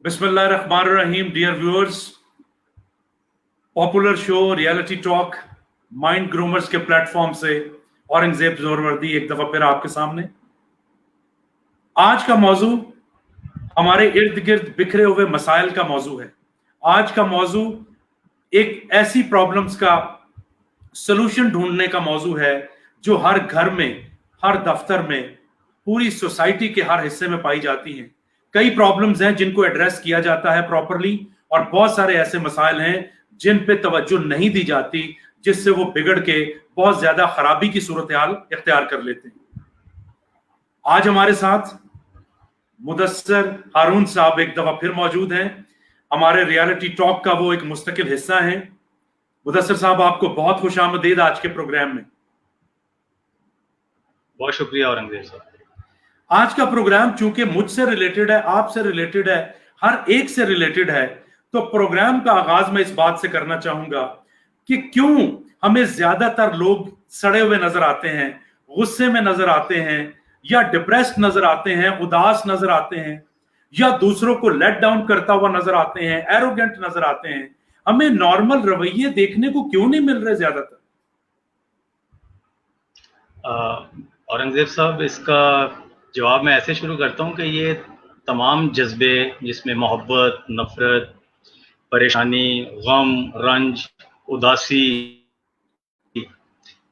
बिस्मिल्लाहिर्रहमानिर्रहीम। Dear viewers, popular show reality talk mind groomers के platform से औरंगजेब जोरवर्दी एक दफा फिर आपके सामने। आज का मौजू हमारे इर्द गिर्द बिखरे हुए मसाइल का मौजू है। आज का मौजू एक ऐसी प्रॉब्लम्स का सलूशन ढूंढने का मौजू है जो हर घर में, हर दफ्तर में, पूरी सोसाइटी के हर हिस्से में पाई जाती हैं। कई प्रॉब्लम्स हैं जिनको एड्रेस किया जाता है प्रॉपरली, और बहुत सारे ऐसे मसाइल हैं जिन पे तवज्जो नहीं दी जाती, जिससे वो बिगड़ के बहुत ज्यादा खराबी की सूरत हाल इख्तियार कर लेते हैं। आज हमारे साथ मुदस्सर हारून साहब एक दफा फिर मौजूद हैं। हमारे रियलिटी टॉक का वो एक मुस्तकिल हिस्सा है। मुदस्सर साहब, आपको बहुत खुशामदीद आज के प्रोग्राम में। बहुत शुक्रिया औरंगजेब साहब। आज का प्रोग्राम चूंकि मुझसे रिलेटेड है, आपसे रिलेटेड है, हर एक से रिलेटेड है, तो प्रोग्राम का आगाज मैं इस बात से करना चाहूंगा कि क्यों हमें ज्यादातर लोग सड़े हुए नजर आते हैं, गुस्से में नजर आते हैं, या डिप्रेस्ड नजर आते हैं, उदास नजर आते हैं, या दूसरों को लेट डाउन करता हुआ नजर आते हैं, एरोगेंट नजर आते हैं। हमें नॉर्मल रवैये देखने को क्यों नहीं मिल रहे ज्यादातर? औरंगजेब साहब, इसका जवाब मैं ऐसे शुरू करता हूं कि ये तमाम जज्बे, जिसमें मोहब्बत, नफरत, परेशानी, गम, रंज, उदासी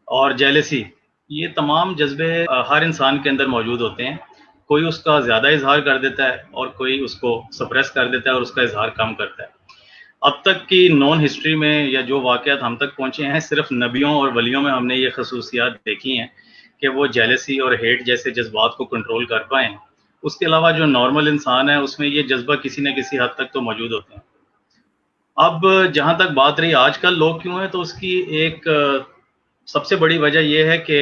और जेलसी, ये तमाम जज्बे हर इंसान के अंदर मौजूद होते हैं। कोई उसका ज़्यादा इजहार कर देता है और कोई उसको सप्रेस कर देता है और उसका इजहार कम करता है। अब तक की नॉन हिस्ट्री में या जो वाक़यात हम तक पहुँचे हैं, सिर्फ नबियों और वलियों में हमने ये खसूसियात देखी हैं कि वो जेलसी और हेट जैसे जज्बात को कंट्रोल कर पाएँ। उसके अलावा जो नॉर्मल इंसान है, उसमें ये जज्बा किसी न किसी हद तक तो मौजूद होते हैं। अब जहाँ तक बात रही आजकल लोग क्यों हैं, तो उसकी एक सबसे बड़ी वजह यह है कि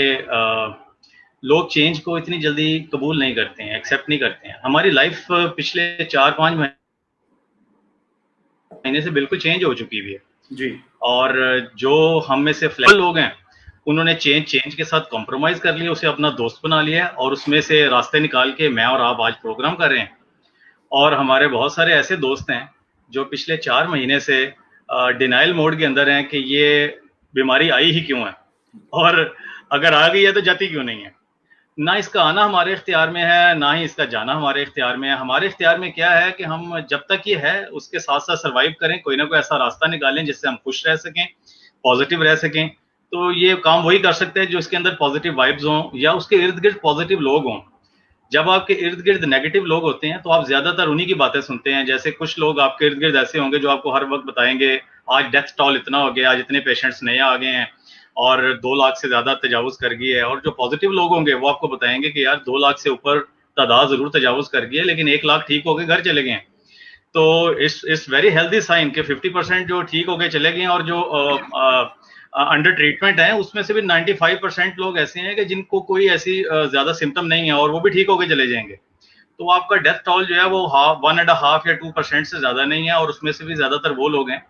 लोग चेंज को इतनी जल्दी कबूल नहीं करते हैं, एक्सेप्ट नहीं करते हैं। हमारी लाइफ पिछले 4-5 महीने से बिल्कुल चेंज हो चुकी हुई है जी। और जो हम में से फ्लेक्सिबल लोग हैं, उन्होंने चेंज के साथ कॉम्प्रोमाइज़ कर लिया, उसे अपना दोस्त बना लिया और उसमें से रास्ते निकाल के मैं और आप आज प्रोग्राम कर रहे हैं। और हमारे बहुत सारे ऐसे दोस्त हैं जो पिछले 4 महीने से डिनाइल मोड के अंदर हैं कि ये बीमारी आई ही क्यों है, और अगर आ गई है तो जाती क्यों नहीं है। ना इसका आना हमारे इख्तियार में है, ना ही इसका जाना हमारे इख्तियार में है। हमारे इख्तियार में क्या है कि हम जब तक ये है उसके साथ साथ सर्वाइव करें, कोई ना कोई ऐसा रास्ता निकालें जिससे हम खुश रह सकें, पॉजिटिव रह सकें। तो ये काम वही कर सकते हैं जो इसके अंदर पॉजिटिव वाइब्स हों या उसके इर्द गिर्द पॉजिटिव लोग हों। जब आपके इर्द गिर्द नेगेटिव लोग होते हैं तो आप ज्यादातर उन्हीं की बातें सुनते हैं। जैसे कुछ लोग आपके इर्द गिर्द ऐसे होंगे जो आपको हर वक्त बताएंगे आज डेथ टॉल इतना हो गया, आज इतने पेशेंट्स नए आ गए हैं और 2 लाख से ज्यादा तजावुज कर गई है। और जो पॉजिटिव लोग होंगे वो आपको बताएंगे कि यार 2 लाख से ऊपर तादाद जरूर तजावुज कर गई है, लेकिन 1 लाख ठीक हो गए, घर चले गए हैं। तो इस वेरी हेल्दी साइन के 50% जो ठीक हो गए चले गए हैं, और जो अंडर ट्रीटमेंट है उसमें से भी 95% लोग ऐसे हैं कि जिनको कोई ऐसी ज्यादा सिम्टम नहीं है और वो भी ठीक होके चले जाएंगे। तो आपका डेथ टॉल जो है वो 1.5 या 2% से ज्यादा नहीं है। और उसमें से भी ज्यादातर वो लोग हैं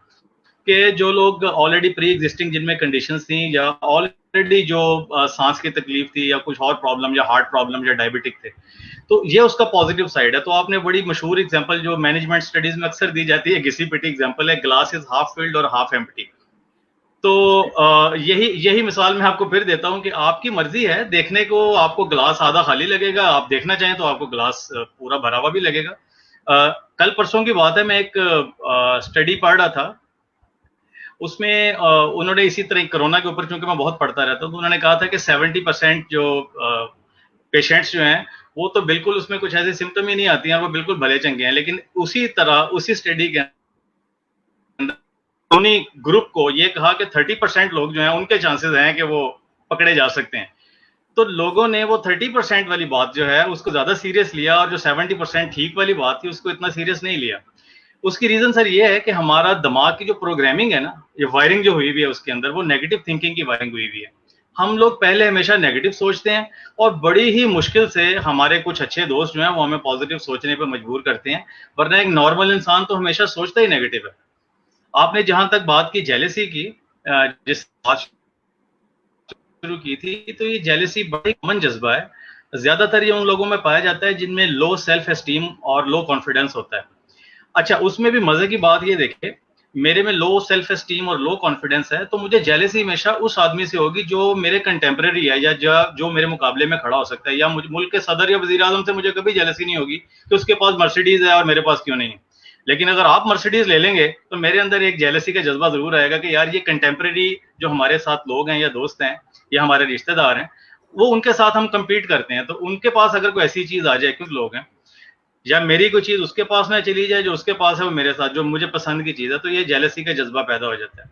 कि जो लोग ऑलरेडी प्री एग्जिस्टिंग जिनमें कंडीशंस थी, या ऑलरेडी जो सांस की तकलीफ थी, या कुछ और प्रॉब्लम, या हार्ट प्रॉब्लम, या डायबिटिक थे। तो ये उसका पॉजिटिव साइड है। तो आपने बड़ी मशहूर एग्जांपल जो मैनेजमेंट स्टडीज में अक्सर दी जाती है, घिसी पिटी एग्जांपल है, ग्लास इज हाफ फिल्ड और हाफ एम्प्टी। तो यही मिसाल मैं आपको फिर देता हूं कि आपकी मर्जी है, देखने को आपको ग्लास आधा खाली लगेगा, आप देखना चाहें तो आपको ग्लास पूरा भरा हुआ भी लगेगा। कल परसों की बात है, मैं एक स्टडी पढ़ रहा था, उसमें उन्होंने इसी तरह कोरोना के ऊपर, क्योंकि मैं बहुत पढ़ता रहता हूं, तो उन्होंने कहा था कि 70% जो पेशेंट्स जो हैं वो तो बिल्कुल उसमें कुछ ऐसे सिम्टम ही नहीं आती हैं, वो बिल्कुल भले चंगे हैं। लेकिन उसी तरह उसी स्टडी के उन्हीं ग्रुप को ये कहा कि 30% लोग जो हैं उनके चांसेस हैं कि वो पकड़े जा सकते हैं। तो लोगों ने वो 30% वाली बात जो है उसको ज्यादा सीरियस लिया, और जो 70% ठीक वाली बात थी उसको इतना सीरियस नहीं लिया। उसकी रीजन सर ये है कि हमारा दिमाग की जो प्रोग्रामिंग है ना, ये वायरिंग जो हुई हुई है उसके अंदर, वो नेगेटिव थिंकिंग की वायरिंग हुई हुई है। हम लोग पहले हमेशा नेगेटिव सोचते हैं, और बड़ी ही मुश्किल से हमारे कुछ अच्छे दोस्त जो हैं वो हमें पॉजिटिव सोचने पर मजबूर करते हैं, वरना एक नॉर्मल इंसान तो हमेशा सोचता ही नेगेटिव है। आपने जहां तक बात की जेलेसी की, जिस बात शुरू की थी, तो ये जेलेसी बड़ा कॉमन जज्बा है। ज्यादातर ये उन लोगों में पाया जाता है जिनमें लो सेल्फ एस्टीम और लो कॉन्फिडेंस होता है। अच्छा, उसमें भी मजे की बात ये देखे, मेरे में लो सेल्फ एस्टीम और लो कॉन्फिडेंस है, तो मुझे जेलेसी हमेशा उस आदमी से होगी जो मेरे कंटेम्पररी है या जो मेरे मुकाबले में खड़ा हो सकता है। या मुल्क के सदर या वजीर आजम से मुझे कभी जेलेसी नहीं होगी कि उसके पास मर्सिडीज है और मेरे पास क्यों नहीं है। लेकिन अगर आप मर्सिडीज ले लेंगे तो मेरे अंदर एक जेलेसी का जज्बा जरूर आएगा कि यार ये कंटेम्पररी जो हमारे साथ लोग हैं या दोस्त हैं या हमारे रिश्तेदार हैं, वो उनके साथ हम compete करते हैं, तो उनके पास अगर कोई ऐसी चीज आ जाए, कुछ लोग हैं, या मेरी कोई चीज उसके पास ना चली जाए जो उसके पास है वो मेरे साथ, जो मुझे पसंद की चीज है, तो ये जेलसी का जज्बा पैदा हो जाता है।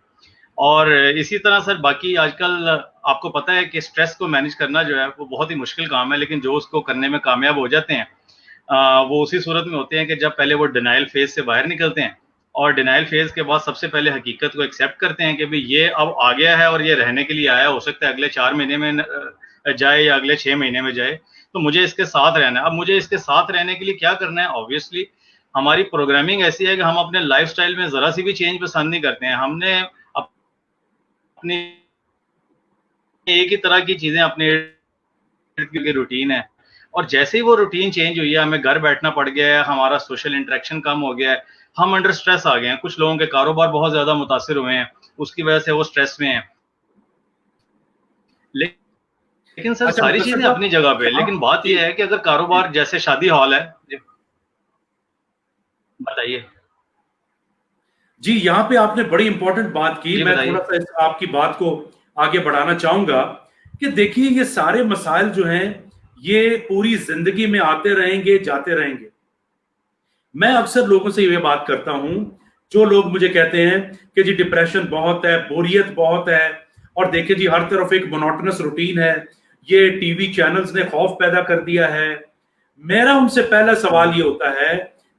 और इसी तरह सर बाकी आजकल आपको पता है कि स्ट्रेस को मैनेज करना जो है वो बहुत ही मुश्किल काम है, लेकिन जो उसको करने में कामयाब हो जाते हैं वो उसी सूरत में होते हैं कि जब पहले वो डिनाइल फेज से बाहर निकलते हैं और डिनाइल फेज के बाद सबसे पहले हकीकत को एक्सेप्ट करते हैं कि भाई ये अब आ गया है और ये रहने के लिए आया, हो सकता है अगले 4 महीने में जाए या अगले 6 महीने में जाए, तो मुझे इसके साथ रहना है। अब मुझे इसके साथ रहने के लिए क्या करना है? ऑब्वियसली हमारी प्रोग्रामिंग ऐसी है कि हम अपने लाइफस्टाइल में जरा सी भी चेंज पसंद नहीं करते हैं। हमने अपनी एक ही तरह की चीजें अपने की रूटीन है, और जैसे ही वो रूटीन चेंज हुई है, हमें घर बैठना पड़ गया है, हमारा सोशल इंटरेक्शन कम हो गया है, हम अंडर स्ट्रेस आ गए हैं। कुछ लोगों के कारोबार बहुत ज्यादा मुतासिर हुए हैं, उसकी वजह से वो स्ट्रेस में है। लेकिन सर अच्छा सारी मुदस्सिर चीजें साहब, अपनी जगह पे, यहाँ लेकिन बात जी यह है कि अगर कारोबार जैसे शादी हॉल है, बताइए। जी, यहाँ पे आपने बड़ी इंपॉर्टेंट बात की। जी मैं बताइए। थोड़ा सा आपकी बात को आगे बढ़ाना चाहूंगा कि देखिए ये सारे मसाइल जो हैं ये पूरी जिंदगी में आते रहेंगे, जाते रहेंगे। मैं अक्सर लोगों से ये बात करता हूं, जो लोग मुझे कहते हैं कि जी डिप्रेशन बहुत है, बोरियत बहुत है, और देखिए जी हर तरफ एक मोनोटोनस रूटीन है, ये टीवी चैनल्स ने खौफ पैदा कर दिया है। मेरा उनसे पहला सवाल ये होता है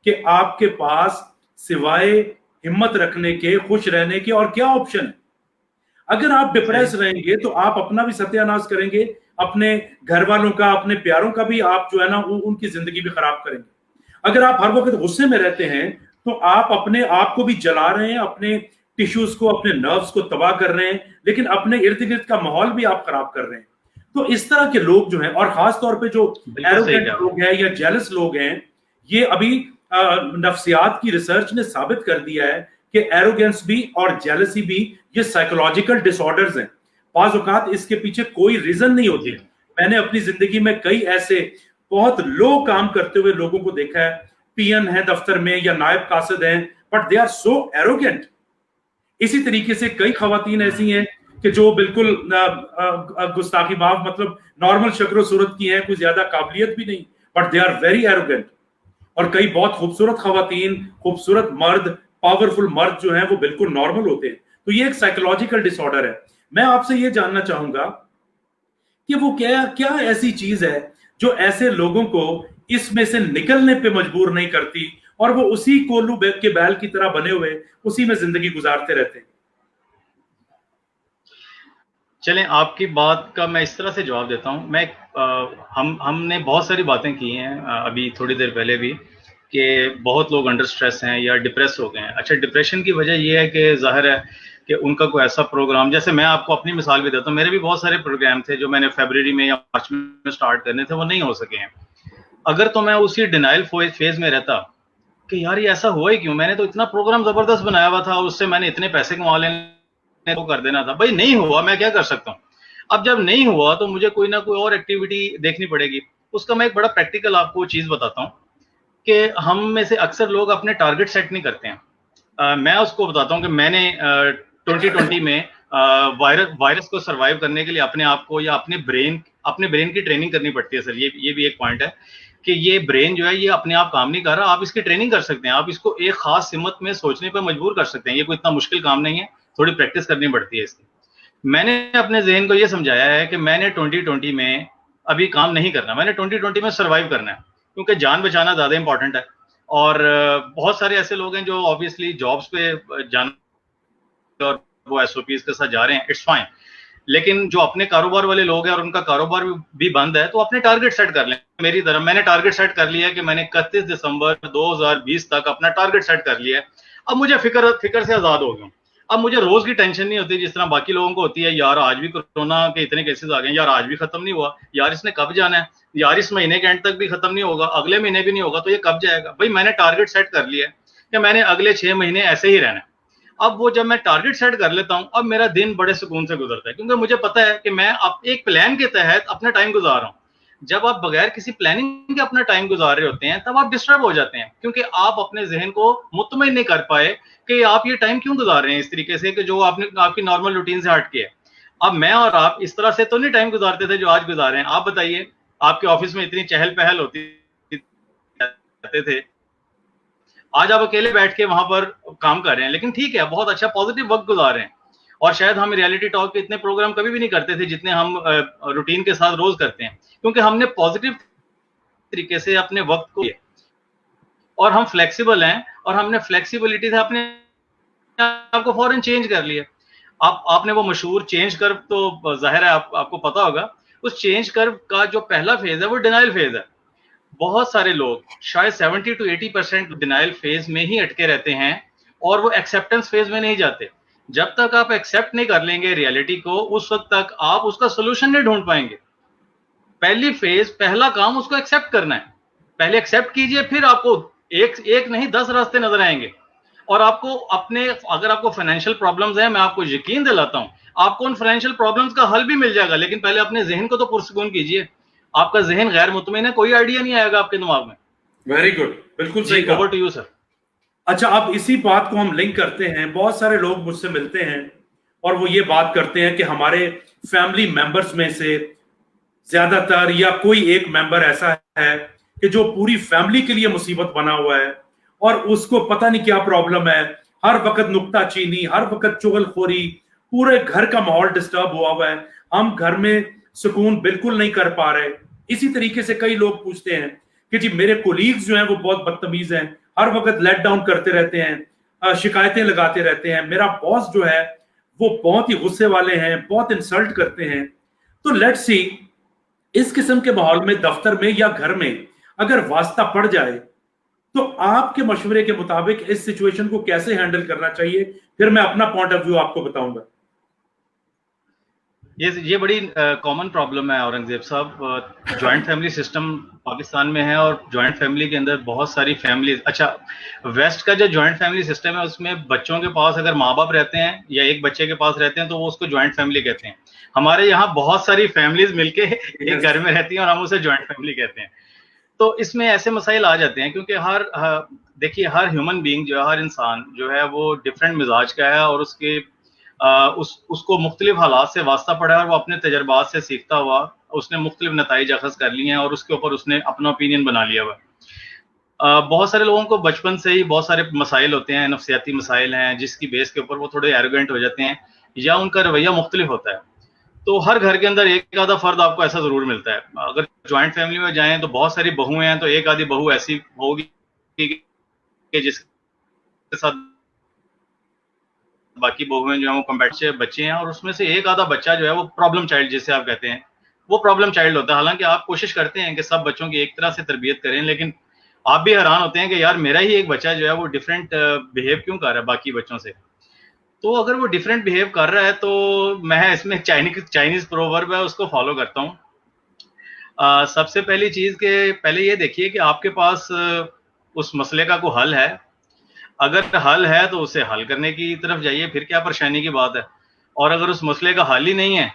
कि आपके पास सिवाय हिम्मत रखने के, खुश रहने के और क्या ऑप्शन है? अगर आप सही। डिप्रेस रहेंगे तो आप अपना भी सत्यानाश करेंगे, अपने घर वालों का, अपने प्यारों का भी आप जो है ना उनकी जिंदगी भी खराब करेंगे। अगर आप हर वक्त गुस्से में रहते हैं तो आप अपने आप को भी जला रहे हैं, अपने टिश्यूज को, अपने नर्व्स को तबाह कर रहे हैं, लेकिन अपने इर्द गिर्द का माहौल भी आप खराब कर रहे हैं। तो इस तरह के लोग जो हैं, और खास तौर पे जो बिल्कुल सही एरोगेंट कहा आपने। लोग हैं या जेलस लोग हैं, ये अभी नफ्सियात की रिसर्च ने साबित कर दिया है कि एरोगेंस भी और जेलसी भी ये साइकोलॉजिकल डिसऑर्डर्स हैं। बाज़ औक़ात इसके पीछे कोई रीजन नहीं होती। जी। मैंने अपनी जिंदगी में कई ऐसे बहुत लो काम करते हुए लोगों को देखा है, पीएन है दफ्तर में या नायब कासिद हैं, but they are so arrogant. इसी तरीके से कई खवातीन ऐसी हैं कि जो बिल्कुल गुस्ताखी माफ, मतलब नॉर्मल शक्ल सूरत की हैं, कोई ज्यादा काबिलियत भी नहीं, but they are very arrogant. और कई बहुत खूबसूरत खवातीन, खूबसूरत मर्द, पावरफुल मर्द जो हैं वो बिल्कुल नॉर्मल होते हैं। तो ये एक साइकोलॉजिकल डिसऑर्डर है। मैं आपसे ये जानना चाहूंगा कि वो क्या क्या ऐसी चीज है जो ऐसे लोगों को इसमें से निकलने पे मजबूर नहीं करती और वो उसी कोल्लू के बैल की तरह बने हुए उसी में जिंदगी गुजारते रहते हैं। चलें, आपकी बात का मैं इस तरह से जवाब देता हूँ। हमने बहुत सारी बातें की हैं अभी थोड़ी देर पहले भी, कि बहुत लोग अंडर स्ट्रेस हैं या डिप्रेस हो गए हैं। अच्छा, डिप्रेशन की वजह ये है कि ज़ाहिर है कि उनका कोई ऐसा प्रोग्राम, जैसे मैं आपको अपनी मिसाल भी देता हूँ, मेरे भी बहुत सारे प्रोग्राम थे जो मैंने फरवरी में या मार्च में स्टार्ट करने थे, वो नहीं हो सके हैं। अगर तो मैं उसी डिनाइल फेज में रहता कि यार ये ऐसा हुआ ही क्यों, मैंने तो इतना प्रोग्राम जबरदस्त बनाया हुआ था और उससे मैंने इतने पैसे कमा लेने को कर देना था, भाई नहीं हुआ, मैं क्या कर सकता हूँ। अब जब नहीं हुआ तो मुझे कोई ना कोई और एक्टिविटी देखनी पड़ेगी। उसका मैं एक बड़ा प्रैक्टिकल आपको चीज बताता हूँ कि हम में से अक्सर लोग अपने टारगेट सेट नहीं करते हैं। मैं उसको बताता हूँ कि मैंने 2020 में वायरस को सरवाइव करने के लिए अपने आप को या अपने ब्रेन की ट्रेनिंग करनी पड़ती है। सर ये भी एक पॉइंट है कि ये ब्रेन जो है ये अपने आप काम नहीं कर रहा, आप इसकी ट्रेनिंग कर सकते हैं, आप इसको एक खास सिमत में सोचने पर मजबूर कर सकते हैं। ये कोई इतना मुश्किल काम नहीं है, थोड़ी प्रैक्टिस करनी पड़ती है इसकी। मैंने अपने जहन को ये समझाया है कि मैंने 2020 में अभी काम नहीं करना, मैंने 2020 में सर्वाइव करना है, क्योंकि जान बचाना ज्यादा इंपॉर्टेंट है। और बहुत सारे ऐसे लोग हैं जो ऑब्वियसली जॉब्स पे जाना और वो एसओपीज के साथ जा रहे हैं, इट्स फाइन। लेकिन जो अपने कारोबार वाले लोग हैं और उनका कारोबार भी बंद है, तो अपने टारगेट सेट कर लें। मेरी तरह मैंने टारगेट सेट कर लिया है कि मैंने 31 दिसंबर 2020 तक अपना टारगेट सेट कर लिया है। अब मुझे फिक्र से आजाद हो गया हूँ। अब मुझे रोज की टेंशन नहीं होती जिस तरह बाकी लोगों को होती है, यार आज भी कोरोना के इतने केसेस आ गए, यार आज भी खत्म नहीं हुआ, यार इसने कब जाना है, यार इस महीने के एंड तक भी खत्म नहीं होगा, अगले महीने भी नहीं होगा, तो ये कब जाएगा। भाई मैंने टारगेट सेट कर लिया है कि मैंने अगले 6 महीने ऐसे ही रहना है। अब वो जब मैं टारगेट सेट कर लेता हूँ, अब मेरा दिन बड़े सुकून से गुजरता है, क्योंकि मुझे पता है कि मैं अब एक प्लान के तहत अपना टाइम गुजार रहा हूँ। जब आप बगैर किसी प्लानिंग के अपना टाइम गुजार रहे होते हैं, तब आप डिस्टर्ब हो जाते हैं, क्योंकि आप अपने जहन को मुतमईन नहीं कर पाए कि आप ये टाइम क्यों गुजार रहे हैं इस तरीके से कि जो आपने आपकी नॉर्मल रूटीन से हट के है। अब मैं और आप इस तरह से तो नहीं टाइम गुजारते थे जो आज गुजार रहे हैं। आप बताइए, आपके ऑफिस में इतनी चहल पहल होती थे, आज आप अकेले बैठ के वहां पर काम कर रहे हैं, लेकिन ठीक है, बहुत अच्छा पॉजिटिव वक्त गुजार रहे हैं। और शायद हम रियलिटी टॉक के इतने प्रोग्राम कभी भी नहीं करते थे जितने हम रूटीन के साथ रोज करते हैं, क्योंकि हमने पॉजिटिव तरीके से अपने वक्त को, और हम फ्लेक्सिबल हैं, और हमने फ्लेक्सिबिलिटी से अपने आप को फौरन चेंज कर लिया। आपने वो मशहूर चेंज कर्व, तो जाहिर है आपको पता होगा, उस चेंज कर्व का जो पहला फेज है वो डिनाइल फेज है। बहुत सारे लोग, शायद 70 to 80% डिनाइल फेज में ही अटके रहते हैं, और वो एक्सेप्टेंस फेज में नहीं जाते। जब तक आप एक्सेप्ट नहीं कर लेंगे रियलिटी को, उस वक्त तक आप उसका सोल्यूशन नहीं ढूंढ पाएंगे। पहली फेज, पहला काम उसको एक्सेप्ट करना है। पहले एक्सेप्ट कीजिए, फिर आपको एक नहीं 10 रास्ते नजर आएंगे। और आपको अपने, अगर आपको फाइनेंशियल प्रॉब्लम्स हैं, मैं आपको यकीन दिलाता हूं आपको उन फाइनेंशियल प्रॉब्लम्स का हल भी मिल जाएगा, लेकिन पहले अपने जहन को तो पुरसुकून कीजिए। आपका जहन गैर मुतमईन है, कोई आइडिया नहीं आएगा आपके दिमाग में। वेरी गुड, बिल्कुल सही कहा। Over to you sir. अच्छा, अब इसी बात को हम लिंक करते हैं, बहुत सारे लोग मुझसे मिलते हैं और वो ये बात करते हैं कि हमारे फैमिली मेंबर्स में से ज्यादातर या कोई एक मेंबर ऐसा है कि जो पूरी फैमिली के लिए मुसीबत बना हुआ है, और उसको पता नहीं क्या प्रॉब्लम है, हर वक्त नुक्ताचीनी, हर वक्त चुगलखोरी, पूरे घर का माहौल डिस्टर्ब हुआ है, हम घर में सुकून बिल्कुल नहीं कर पा रहे। इसी तरीके से कई लोग पूछते हैं कि जी मेरे कोलीग्स जो हैं वो बहुत बदतमीज हैं, हर वक्त लेट डाउन करते रहते हैं, शिकायतें लगाते रहते हैं, मेरा बॉस जो है वो बहुत ही गुस्से वाले हैं, बहुत इंसल्ट करते हैं। तो लेट्स सी, इस किस्म के माहौल में दफ्तर में या घर में अगर वास्ता पड़ जाए, तो आपके मशवरे के मुताबिक इस सिचुएशन को कैसे हैंडल करना चाहिए? फिर मैं अपना पॉइंट ऑफ व्यू आपको बताऊंगा। ये बड़ी कॉमन प्रॉब्लम है औरंगजेब साहब। जॉइंट फैमिली सिस्टम पाकिस्तान में है, और जॉइंट फैमिली के अंदर बहुत सारी फैमिलीज, अच्छा वेस्ट का जो जॉइंट फैमिली सिस्टम है उसमें बच्चों के पास अगर माँ बाप रहते हैं या एक बच्चे के पास रहते हैं तो वो उसको जॉइंट फैमिली कहते हैं। हमारे यहाँ बहुत सारी फैमिलीज मिलके एक घर में रहती हैं और हम उसे जॉइंट फैमिली कहते हैं। तो इसमें ऐसे मसाइल आ जाते हैं, क्योंकि देखिए हर ह्यूमन बीइंग जो है, हर इंसान जो है वो डिफरेंट मिजाज का है, और उसके उसको मुख्तलिफ हालात से वास्ता पड़ा है, और वो अपने तजर्बात से सीखता हुआ उसने मुख्तलिफ नताइज अखज़ कर लिए हैं, और उसके ऊपर उसने अपना ओपिनियन बना लिया हुआ है। बहुत सारे लोगों को बचपन से ही बहुत सारे मसाइल होते हैं, नफ्सियाती मसाइल हैं, जिसकी बेस के ऊपर वो थोड़े एरोगेंट हो जाते हैं, या उनका रवैया मुख्तलिफ होता है। तो हर घर के अंदर एक आधा फर्द आपको ऐसा जरूर मिलता है। अगर जॉइंट फैमिली में जाएं तो बहुत सारी बहुएं हैं, तो एक आधी बहू ऐसी होगी कि जिसके साथ बाकी बहुएं जो है वो कंपैटिटिव बच्चे हैं, और उसमें से एक आधा बच्चा जो है वो प्रॉब्लम चाइल्ड जिसे आप कहते हैं, वो प्रॉब्लम चाइल्ड होता है। हालांकि आप कोशिश करते हैं कि सब बच्चों की एक तरह से तरबियत करें, लेकिन आप भी हैरान होते हैं कि यार मेरा ही एक बच्चा जो है वो डिफरेंट बिहेव क्यों कर रहा है बाकी बच्चों से। तो अगर वो डिफरेंट बिहेव कर रहा है तो मैं इसमें चाइनीज प्रोवर्ब है उसको फॉलो करता हूँ। सबसे पहली चीज के पहले ये देखिए कि आपके पास उस मसले का कोई हल है। अगर हल है तो उसे हल करने की तरफ जाइए, फिर क्या परेशानी की बात है। और अगर उस मसले का हल ही नहीं है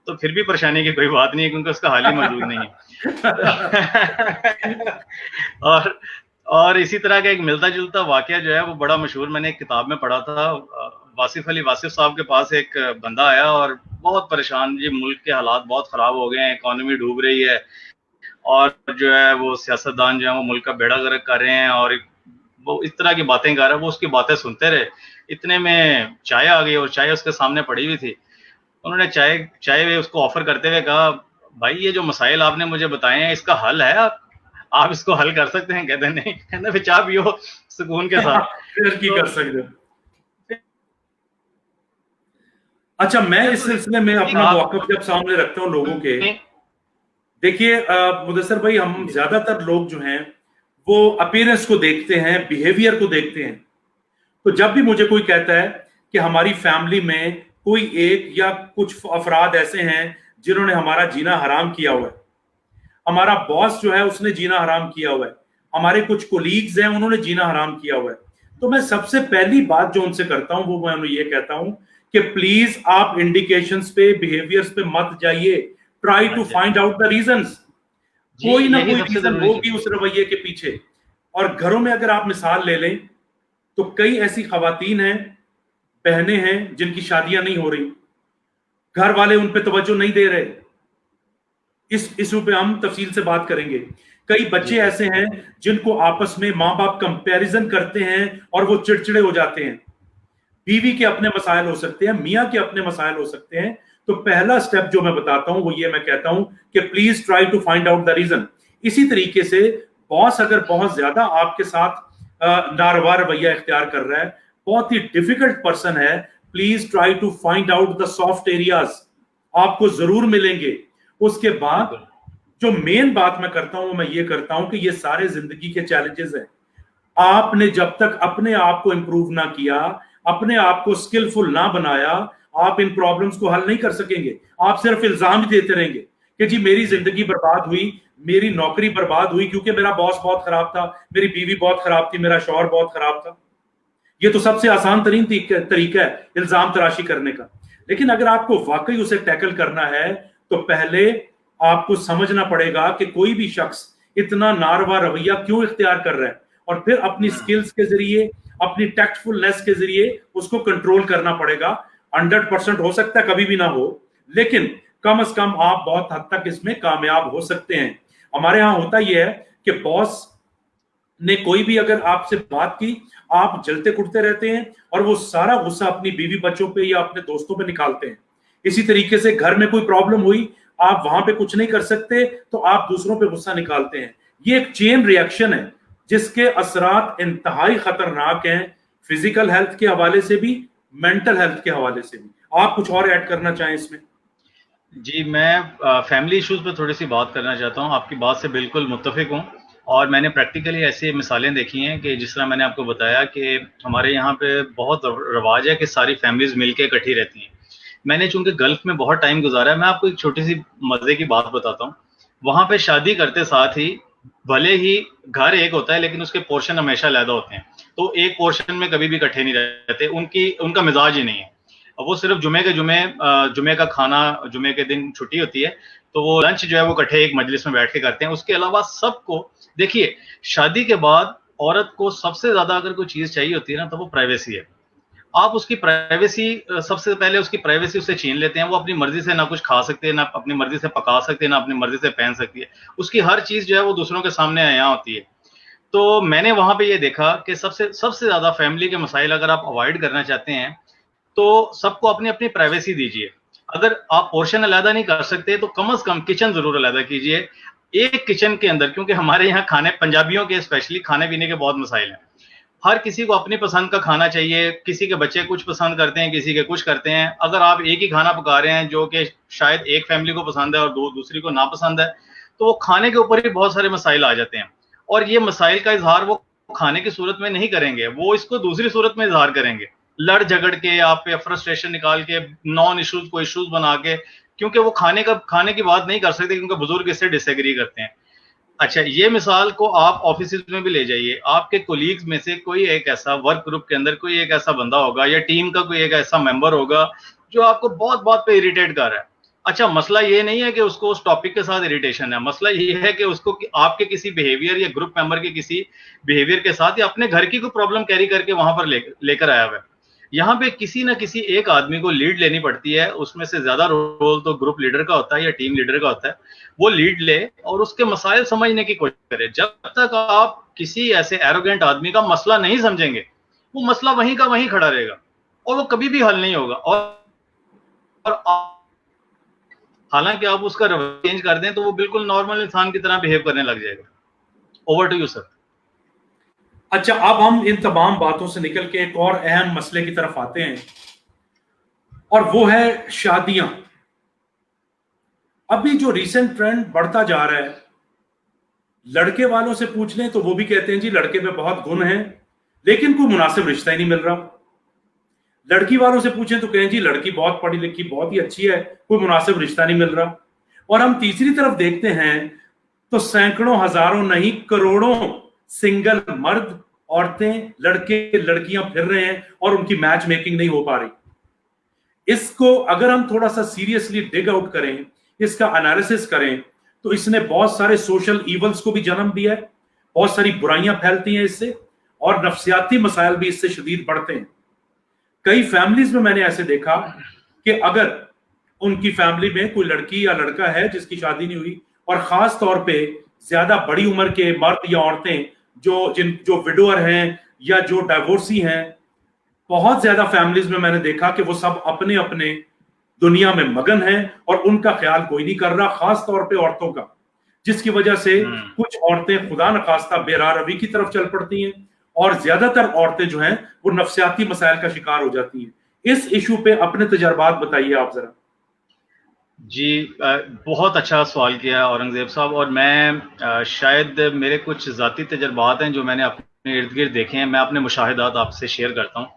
तो फिर भी परेशानी की कोई बात नहीं है, क्योंकि उसका हल ही मौजूद नहीं है। और इसी तरह का एक मिलता जुलता वाकया जो है वो बड़ा मशहूर, मैंने एक किताब में पढ़ा था। वासिफ अली वासिफ साहब के पास एक बंदा आया और बहुत परेशान, जी मुल्क के हालात बहुत खराब हो गए हैं, इकोनॉमी डूब रही है, और जो है वो सियासतदान जो है वो मुल्क का बेड़ा गर्क कर रहे हैं, और वो इस तरह की बातें कर रहा है। वो उसकी बातें सुनते रहे। इतने में चाय आ गई, और चाय उसके सामने पड़ी हुई थी। उन्होंने चाय उसको ऑफर करते हुए कहा, भाई ये जो मसाइल आपने मुझे बताए हैं इसका हल है, आप इसको हल कर सकते हैं? कहते नहीं, कहते फिर चाय पियो सुकून के साथ। फिर की कर सकते। अच्छा, मैं इस सिलसिले में अपना मौक़िफ़ जब सामने रखता हूँ लोगों के, देखिए मुदस्सर भाई, हम ज्यादातर लोग जो हैं वो अपीयरेंस को देखते हैं, बिहेवियर को देखते हैं। तो जब भी मुझे कोई कहता है कि हमारी फैमिली में कोई एक या कुछ अफराद ऐसे हैं जिन्होंने हमारा जीना हराम किया हुआ है, हमारा बॉस जो है उसने जीना हराम किया हुआ है, हमारे कुछ कोलीग्स हैं उन्होंने जीना हराम किया हुआ है, तो मैं सबसे पहली बात जो उनसे करता हूं वो मैं उन्हें ये कहता हूं कि प्लीज आप इंडिकेशंस पे, बिहेवियर्स पे मत जाइए, try to find out the reasons. जी, कोई ना यही कोई सबसे रीजन जरूरी होगी चीज है। उस रवैये के पीछे। और घरों में अगर आप मिसाल ले लें तो कई ऐसी खवातीन हैं, बहनें हैं जिनकी शादियां नहीं हो रही, घर वाले उन पे तवज्जो नहीं दे रहे। इस इशू पे हम तफसील से बात करेंगे। कई जी बच्चे जी। ऐसे हैं जिनको आपस में माँ बाप कंपैरिजन करते हैं और वो चिड़चिड़े हो जाते हैं। बीवी के अपने मसाइल हो सकते हैं, मियाँ के अपने मसाइल हो सकते हैं। तो पहला स्टेप जो मैं बताता हूं वो ये मैं कहता हूं कि please try to find out the reason. इसी तरीके से बॉस अगर बहुत ज्यादा आपके साथ नारवा रवैया इख्तियार कर रहा है, बहुत ही डिफिकल्ट पर्सन है, please try to find out the soft areas, आपको जरूर मिलेंगे। उसके बाद बिल्कुल। जो मेन बात मैं करता हूं मैं ये करता हूं कि ये सारे जिंदगी के चैलेंजेस हैं। आपने जब तक अपने आप को इंप्रूव ना किया, अपने आप को स्किलफुल ना बनाया, आप इन प्रॉब्लम्स को हल नहीं कर सकेंगे। आप सिर्फ इल्जाम ही देते रहेंगे कि जी मेरी जी जिंदगी बर्बाद हुई, मेरी नौकरी बर्बाद हुई क्योंकि मेरा बॉस बहुत खराब था, मेरी बीवी बहुत खराब थी, मेरा शौहर बहुत खराब था। ये तो सबसे आसान तरीन तरीका है इल्जाम तराशी करने का। लेकिन अगर आपको वाकई उसे टैकल करना है तो पहले आपको समझना पड़ेगा कि कोई भी शख्स इतना नारवा रवैया क्यों इख्तियार कर रहा है, और फिर अपनी स्किल्स के जरिए, अपनी टैक्टफुलनेस के जरिए उसको कंट्रोल करना पड़ेगा। 100% हो सकता है कभी भी ना हो, लेकिन कम से कम आप बहुत हद तक इसमें कामयाब हो सकते हैं। हमारे यहाँ होता यह है कि बॉस ने कोई भी अगर आपसे बात की, आप जलते कुटते रहते हैं और वो सारा गुस्सा अपनी बीवी बच्चों पे या अपने दोस्तों पे निकालते हैं। इसी तरीके से घर में कोई प्रॉब्लम हुई, आप वहां पे कुछ नहीं कर सकते तो आप दूसरों पे गुस्सा निकालते हैं। ये एक चेन रिएक्शन है जिसके असरात इंतहाई खतरनाक हैं, फिजिकल हेल्थ के हवाले से भी, मेंटल हेल्थ के हवाले से भी। आप कुछ और ऐड करना चाहें इसमें? जी, मैं फैमिली इश्यूज़ पे थोड़ी-सी बात करना चाहता हूँ। आपकी बात से बिल्कुल मुत्तफ़िक हूँ और मैंने प्रैक्टिकली ऐसी मिसालें देखी हैं कि जिस तरह मैंने आपको बताया कि हमारे यहाँ पे बहुत रवाज है कि सारी फैमिलीज़ मिलके इकट्ठी रहती हैं। मैंने चूँकि गल्फ़ में बहुत टाइम गुज़ारा है, मैं आपको एक छोटी-सी मज़े की बात बताता हूँ। वहाँ पे शादी करते साथ ही भले ही घर एक होता है लेकिन उसके पोर्शन हमेशा अलग होते हैं। तो एक पोर्शन में कभी भी इकट्ठे नहीं रहते, उनका मिज़ाज ही नहीं है। वो सिर्फ जुमे का खाना, जुमे के दिन छुट्टी होती है तो वो लंच जो है वो इकट्ठे एक मजलिस में बैठ के करते हैं। उसके अलावा सबको देखिए, शादी के बाद औरत को सबसे ज्यादा अगर कोई चीज चाहिए होती है ना तो वो प्राइवेसी है। आप उसकी प्राइवेसी, सबसे पहले उसकी प्राइवेसी उससे छीन लेते हैं। वो अपनी मर्जी से ना कुछ खा सकते हैं, ना अपनी मर्जी से पका सकते हैं, ना अपनी मर्जी से पहन सकती है। उसकी हर चीज जो है वो दूसरों के सामने अयां होती है। तो मैंने वहां पे ये देखा कि सबसे सबसे ज्यादा फैमिली के मसाइल अगर आप अवॉइड करना चाहते हैं तो सबको अपनी अपनी प्राइवेसी दीजिए। अगर आप पोर्शन अलहदा नहीं कर सकते तो कम से कम किचन जरूर अलहदा कीजिए। एक किचन के अंदर, क्योंकि हमारे यहाँ खाने, पंजाबियों के स्पेशली खाने पीने के बहुत मसाइल हैं। हर किसी को अपनी पसंद का खाना चाहिए। किसी के बच्चे कुछ पसंद करते हैं, किसी के कुछ करते हैं। अगर आप एक ही खाना पका रहे हैं जो कि शायद एक फैमिली को पसंद है और दूसरी को ना पसंद है, तो वो खाने के ऊपर ही बहुत सारे मसाइल आ जाते हैं। और ये मसाइल का इजहार वो खाने की सूरत में नहीं करेंगे, वो इसको दूसरी सूरत में इजहार करेंगे, लड़ झगड़ के, आप पे फ्रस्ट्रेशन निकाल के, नॉन इश्यूज को इश्यूज बना के। क्योंकि वो खाने की बात नहीं कर सकते, क्योंकि बुजुर्ग इससे डिसएग्री करते हैं। अच्छा, ये मिसाल को आप ऑफिस में भी ले जाइए। आपके कोलीग्स में से कोई एक ऐसा, वर्क ग्रुप के अंदर कोई एक ऐसा बंदा होगा या टीम का कोई एक ऐसा मेंबर होगा जो आपको बहुत बात पे इरिटेट कर रहा है। अच्छा, मसला ये नहीं है कि उसको उस टॉपिक के साथ इरिटेशन है, मसला ये है कि उसको आपके किसी बिहेवियर या ग्रुप मेंबर के किसी बिहेवियर के साथ या अपने घर की कोई प्रॉब्लम कैरी करके वहां पर लेकर आया हुआ है। यहाँ पे किसी ना किसी एक आदमी को लीड लेनी पड़ती है। उसमें से ज्यादा रोल तो ग्रुप लीडर का होता है या टीम लीडर का होता है। वो लीड ले और उसके मसाइल समझने की कोशिश करे। जब तक आप किसी ऐसे एरोगेंट आदमी का मसला नहीं समझेंगे, वो मसला वहीं का वहीं खड़ा रहेगा और वो कभी भी हल नहीं होगा। और हालांकि आप उसका रवैया चेंज कर दें तो वो बिल्कुल नॉर्मल इंसान की तरह बिहेव करने लग जाएगा। Over to you sir. अच्छा, अब हम इन तमाम बातों से निकल के एक और अहम मसले की तरफ आते हैं, और वो है शादियां। अभी जो रीसेंट ट्रेंड बढ़ता जा रहा है, लड़के वालों से पूछ लें तो वो भी कहते हैं जी लड़के में बहुत गुण हैं लेकिन कोई मुनासिब रिश्ता ही नहीं मिल रहा। लड़की वालों से पूछें तो कहें जी लड़की बहुत पढ़ी लिखी, बहुत ही अच्छी है, कोई मुनासिब रिश्ता नहीं मिल रहा। और हम तीसरी तरफ देखते हैं तो सैकड़ों, हजारों नहीं, करोड़ों सिंगल मर्द औरतें, लड़के, लड़कियां फिर रहे हैं और उनकी मैच मेकिंग नहीं हो पा रही। इसको अगर हम थोड़ा सा सीरियसली डिग आउट करें, इसका एनालिसिस करें, तो इसने बहुत सारे सोशल इवल्स को भी जन्म दिया है, बहुत सारी बुराइयां फैलती हैं इससे, और नफ्सियाती मसाइल भी इससे शदीद बढ़ते हैं। कई फैमिलीज में मैंने ऐसे देखा कि अगर उनकी फैमिली में कोई लड़की या लड़का है जिसकी शादी नहीं हुई, और खास तौर पे ज्यादा बड़ी उम्र के मर्द या औरतें जो विडोअर हैं या जो डाइवोर्सी हैं, बहुत ज्यादा फैमिलीज में मैंने देखा कि वो सब अपने अपने दुनिया में मगन हैं और उनका ख्याल कोई नहीं कर रहा, खास तौर पे औरतों का, जिसकी वजह से कुछ औरतें खुदा न खास्ता बेराह रवी की तरफ चल पड़ती हैं और ज्यादातर औरतें जो हैं वो नफ्सियाती मसाइल का शिकार हो जाती हैं। इस इशू पे अपने तजर्बात बताइए आप जरा। जी, बहुत अच्छा सवाल किया औरंगजेब साहब, और मैं शायद मेरे कुछ ज़ाती तजर्बात हैं जो मैंने अपने इर्द गिर्द देखे हैं, मैं अपने मुशाहिदात आपसे शेयर करता हूँ।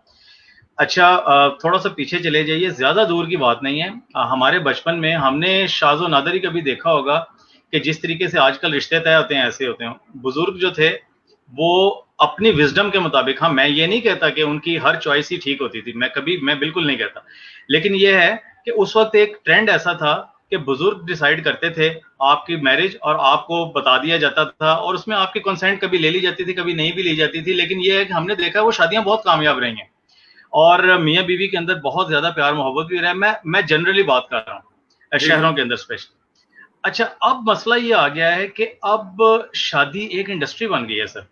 अच्छा, थोड़ा सा पीछे चले जाइए, ज़्यादा दूर की बात नहीं है। हमारे बचपन में हमने शाज़ो नादर ही कभी देखा होगा कि जिस तरीके से आजकल रिश्ते तय होते हैं ऐसे होते हैं। बुजुर्ग जो थे वो अपनी विजडम के मुताबिक, हाँ मैं ये नहीं कहता कि उनकी हर चॉइस ही ठीक होती थी, मैं बिल्कुल नहीं कहता, लेकिन ये है कि उस वक्त एक ट्रेंड ऐसा था कि बुजुर्ग डिसाइड करते थे आपकी मैरिज, और आपको बता दिया जाता था, और उसमें आपकी कंसेंट कभी ले ली जाती थी, कभी नहीं भी ली जाती थी, लेकिन ये है कि हमने देखा वो शादियां बहुत कामयाब रही हैं और मियाँ बीवी के अंदर बहुत ज्यादा प्यार मोहब्बत भी रहा है। मैं जनरली बात कर रहा हूँ, शहरों के अंदर स्पेशली। अच्छा, अब मसला ये आ गया है कि अब शादी एक इंडस्ट्री बन गई है सर।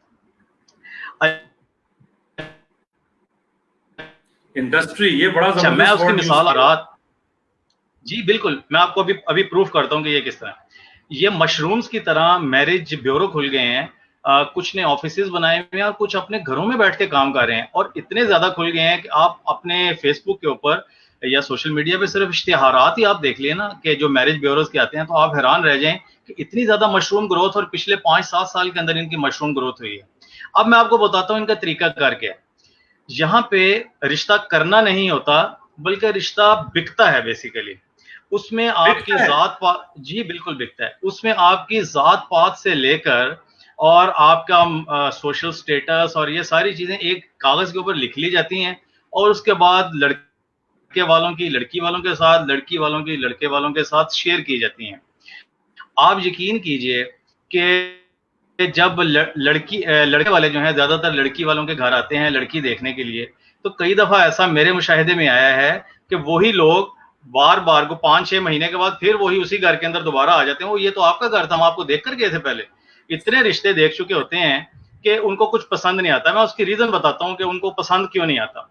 इंडस्ट्री, ये बड़ा अच्छा, मैं जबरदस्त उसकी वर्ड मिसाल यूज रात, जी बिल्कुल, मैं आपको अभी प्रूफ करता हूँ कि ये किस तरह। ये मशरूम्स की तरह मैरिज ब्यूरो खुल गए हैं, कुछ ने ऑफिसेज बनाए हुए हैं और कुछ अपने घरों में बैठ के काम कर रहे हैं, और इतने ज्यादा खुल गए हैं कि आप अपने फेसबुक के ऊपर या सोशल मीडिया पे सिर्फ इश्तिहारात ही आप देख लिए ना कि जो मैरिज ब्यूरोज के आते हैं, तो आप हैरान रह जाएं कि इतनी ज्यादा मशरूम ग्रोथ, और पिछले 5-7 साल के अंदर इनकी मशरूम ग्रोथ हुई है। अब मैं आपको बताता हूँ इनका तरीका कार क्या है। यहाँ पे रिश्ता करना नहीं होता, बल्कि रिश्ता बिकता है बेसिकली। उसमें आपकी जात पात, जी बिल्कुल बिकता है। उसमें आपकी जात पात से लेकर और आपका सोशल स्टेटस और ये सारी चीजें एक कागज के ऊपर लिख ली जाती हैं, और उसके बाद लड़के वालों की लड़की वालों के साथ, लड़की वालों की लड़के वालों के साथ शेयर की जाती हैं। आप यकीन कीजिए कि जब लड़के वाले जो हैं, ज्यादातर लड़की वालों के घर आते हैं लड़की देखने के लिए, तो कई दफा ऐसा मेरे मुशाहिदे में आया है कि वही लोग बार बार को 5-6 महीने के बाद फिर वही उसी घर के अंदर दोबारा आ जाते हैं। वो ये तो आपका घर था, हम आपको देख कर गए थे पहले। इतने रिश्ते देख चुके होते हैं कि उनको कुछ पसंद नहीं आता। मैं उसकी रीजन बताता हूँ कि उनको पसंद क्यों नहीं आता।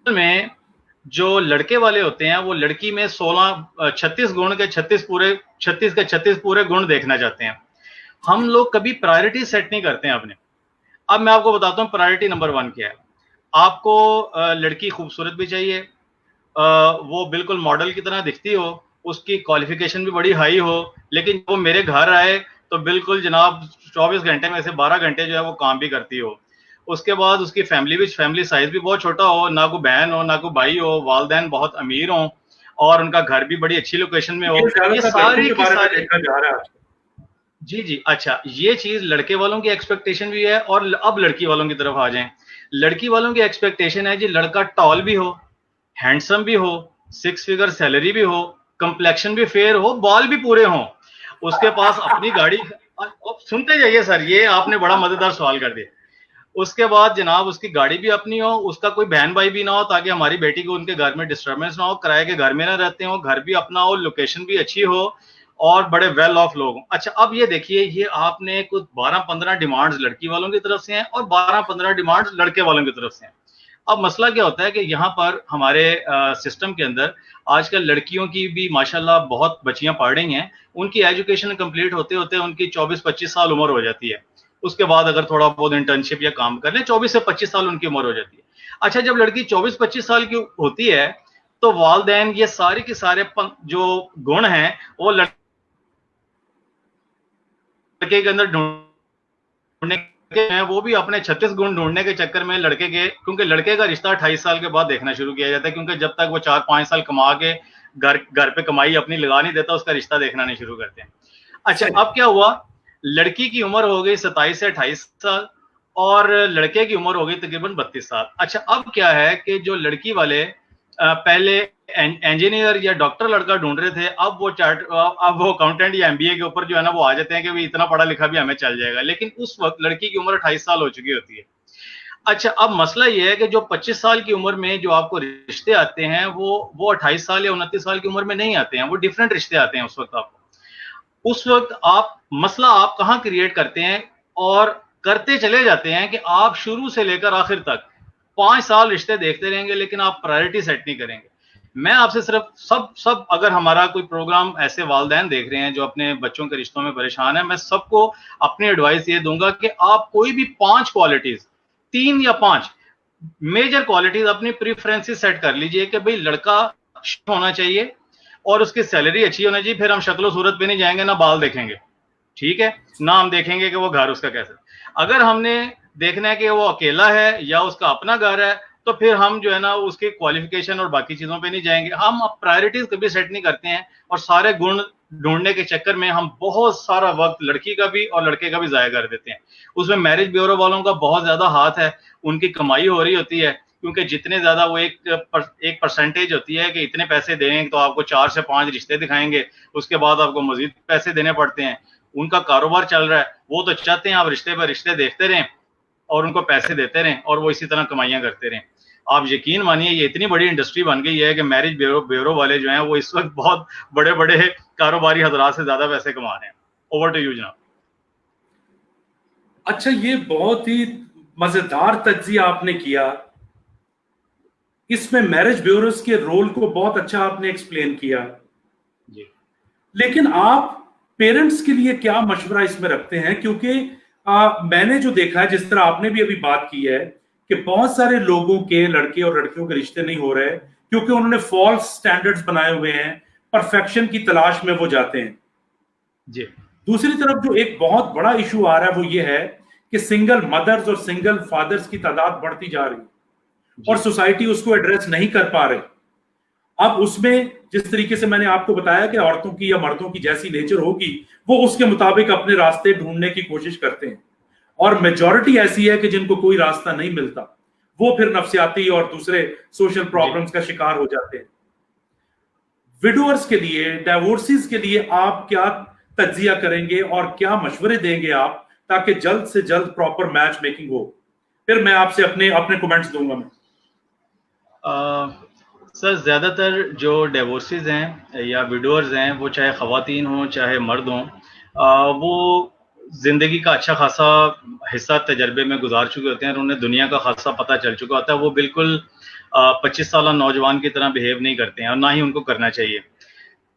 में जो लड़के वाले होते हैं वो लड़की में 36 गुण के 36 पूरे गुण देखना चाहते हैं। हम लोग कभी प्रायोरिटी सेट नहीं करते हैं अपने। अब मैं आपको बताता हूँ प्रायोरिटी नंबर 1 क्या है। आपको लड़की खूबसूरत भी चाहिए, वो बिल्कुल मॉडल की तरह दिखती हो, उसकी क्वालिफिकेशन भी बड़ी हाई हो, लेकिन वो मेरे घर आए तो बिल्कुल जनाब 24 घंटे में से 12 घंटे जो है वो काम भी करती हो। उसके बाद उसकी फैमिली साइज भी बहुत छोटा हो, ना कोई बहन हो ना कोई भाई हो, वालदैन बहुत अमीर हो और उनका घर भी बड़ी अच्छी लोकेशन में हो। ये सारी की सारी जी जी। अच्छा, ये चीज लड़के वालों की एक्सपेक्टेशन भी है। और अब लड़की वालों की तरफ आ जाएं। लड़की वालों की एक्सपेक्टेशन है जी लड़का टॉल भी हो, हैंडसम भी हो, 6 फिगर सैलरी भी हो, कंप्लेक्शन भी फेयर हो, बाल भी पूरे हो, उसके पास अपनी गाड़ी। सुनते जाइए सर, ये आपने बड़ा मजेदार सवाल कर दिया। उसके बाद जनाब उसकी गाड़ी भी अपनी हो, उसका कोई बहन भाई भी ना हो, ताकि हमारी बेटी को उनके घर में डिस्टर्बेंस ना हो, किराए के घर में ना रहते हो, घर भी अपना हो, लोकेशन भी अच्छी हो और बड़े वेल ऑफ लोग हों। अच्छा, अब ये देखिए, ये आपने कुछ 12-15 डिमांड्स लड़की वालों की तरफ से हैं और 12-15 डिमांड्स लड़के वालों की तरफ से हैं। अब मसला क्या होता है कि यहाँ पर हमारे सिस्टम के अंदर आजकल लड़कियों की भी माशाल्लाह बहुत बच्चियां पढ़ रही हैं। उनकी एजुकेशन कंप्लीट होते होते उनकी 24-25 साल उम्र हो जाती है। उसके बाद अगर थोड़ा बहुत इंटर्नशिप या काम कर लें 24 से 25 साल उनकी उम्र हो जाती है। अच्छा, जब लड़की 24-25 साल की होती है तो वालदैन ये सारे के सारे जो गुण हैं वो लड़के के अंदर ढूंढने के हैं, वो भी अपने 36 गुण ढूंढने के चक्कर में लड़के के, क्योंकि लड़के का रिश्ता 28 साल के बाद देखना शुरू किया जाता है, क्योंकि जब तक वो 4-5 साल कमा के घर पे कमाई अपनी लगा नहीं देता, उसका रिश्ता देखना नहीं शुरू करते हैं। अच्छा, अब क्या हुआ, लड़की की उम्र हो गई 27 से 28 साल और लड़के की उम्र हो गई तकरीबन 32 साल। अच्छा, अब क्या है कि जो लड़की वाले पहले इंजीनियर या डॉक्टर लड़का ढूंढ रहे थे, अब वो अकाउंटेंट या एमबीए के ऊपर जो है ना वो आ जाते हैं कि भाई इतना पढ़ा लिखा भी हमें चल जाएगा, लेकिन उस वक्त लड़की की उम्र 28 साल हो चुकी होती है। अच्छा, अब मसला ये है कि जो 25 साल की उम्र में जो आपको रिश्ते आते हैं वो 28 साल या 29 साल की उम्र में नहीं आते हैं, वो डिफरेंट रिश्ते आते हैं उस वक्त आपको। उस वक्त आप मसला आप कहाँ क्रिएट करते हैं और करते चले जाते हैं कि आप शुरू से लेकर आखिर तक 5 साल रिश्ते देखते रहेंगे, लेकिन आप प्रायोरिटी सेट नहीं करेंगे। मैं आपसे सिर्फ सब अगर हमारा कोई प्रोग्राम ऐसे वालिदैन देख रहे हैं जो अपने बच्चों के रिश्तों में परेशान है, मैं सबको अपनी एडवाइस ये दूंगा कि आप कोई भी 5 क्वालिटीज, 3 या 5 मेजर क्वालिटीज अपनी प्रेफरेंसेस सेट कर लीजिए कि भाई लड़का होना चाहिए और उसकी सैलरी अच्छी होना चाहिए। फिर हम शक्लो सूरत पे नहीं जाएंगे, ना बाल देखेंगे, ठीक है, ना हम देखेंगे कि वो घर उसका कैसा। अगर हमने देखना है कि वो अकेला है या उसका अपना घर है, तो फिर हम जो है ना उसके क्वालिफिकेशन और बाकी चीजों पे नहीं जाएंगे। हम प्रायोरिटीज कभी सेट नहीं करते हैं और सारे गुण ढूंढने के चक्कर में हम बहुत सारा वक्त लड़की का भी और लड़के का भी जाया कर देते हैं। उसमें मैरिज ब्यूरो वालों का बहुत ज्यादा हाथ है, उनकी कमाई हो रही होती है, क्योंकि जितने ज्यादा वो एक परसेंटेज होती है कि इतने पैसे देंगे तो आपको 4 से 5 रिश्ते दिखाएंगे, उसके बाद आपको मजीद पैसे देने पड़ते हैं। उनका कारोबार चल रहा है, वो तो चाहते हैं आप रिश्ते पर रिश्ते देखते रहें और उनको पैसे देते रहें और वो इसी तरह कमाइयां करते रहें। आप यकीन मानिए ये इतनी बड़ी इंडस्ट्री बन गई है कि मैरिज ब्यूरो वाले जो हैं वो इस वक्त बहुत बड़े बड़े कारोबारी हजरात से ज्यादा पैसे कमा रहे हैं। ओवर टू यू जनाब। अच्छा, ये बहुत ही मजेदार तज्जिया आपने किया, इसमें मैरिज ब्यूरोस के रोल को बहुत अच्छा आपने एक्सप्लेन किया जी। लेकिन आप पेरेंट्स के लिए क्या मशवरा इसमें रखते हैं? क्योंकि मैंने जो देखा है, जिस तरह आपने भी अभी बात की है कि बहुत सारे लोगों के लड़के और लड़कियों के रिश्ते नहीं हो रहे क्योंकि उन्होंने फॉल्स स्टैंडर्ड्स बनाए हुए हैं, परफेक्शन की तलाश में वो जाते हैं। जी। दूसरी तरफ जो एक बहुत बड़ा इशू आ रहा है वो ये है कि सिंगल मदर्स और सिंगल फादर्स की तादाद बढ़ती जा रही है और सोसाइटी उसको एड्रेस नहीं कर पा रही। अब उसमें जिस तरीके से मैंने आपको बताया कि औरतों की या मर्दों की जैसी नेचर होगी, वो उसके मुताबिक अपने रास्ते ढूंढने की कोशिश करते हैं और मेजॉरिटी ऐसी है कि जिनको कोई रास्ता नहीं मिलता, वो फिर नफ्सियाती और दूसरे सोशल प्रॉब्लम्स का शिकार हो जाते हैं। विडोअर्स के लिए, डाइवोर्सिस के लिए आप क्या तज्जिया करेंगे और क्या मशवरे देंगे आप, ताकि जल्द से जल्द प्रॉपर मैच मेकिंग हो? फिर मैं आपसे अपने अपने कमेंट्स दूंगा मैं। सर, ज़्यादातर जो डिवोर्सेस हैं या विडोअर्स हैं, वो चाहे ख़वातीन हों चाहे मर्द हों, वो ज़िंदगी का अच्छा खासा हिस्सा तजर्बे में गुजार चुके होते हैं और उन्हें दुनिया का खासा पता चल चुका होता है। वो बिल्कुल 25 साल नौजवान की तरह बिहेव नहीं करते हैं और ना ही उनको करना चाहिए।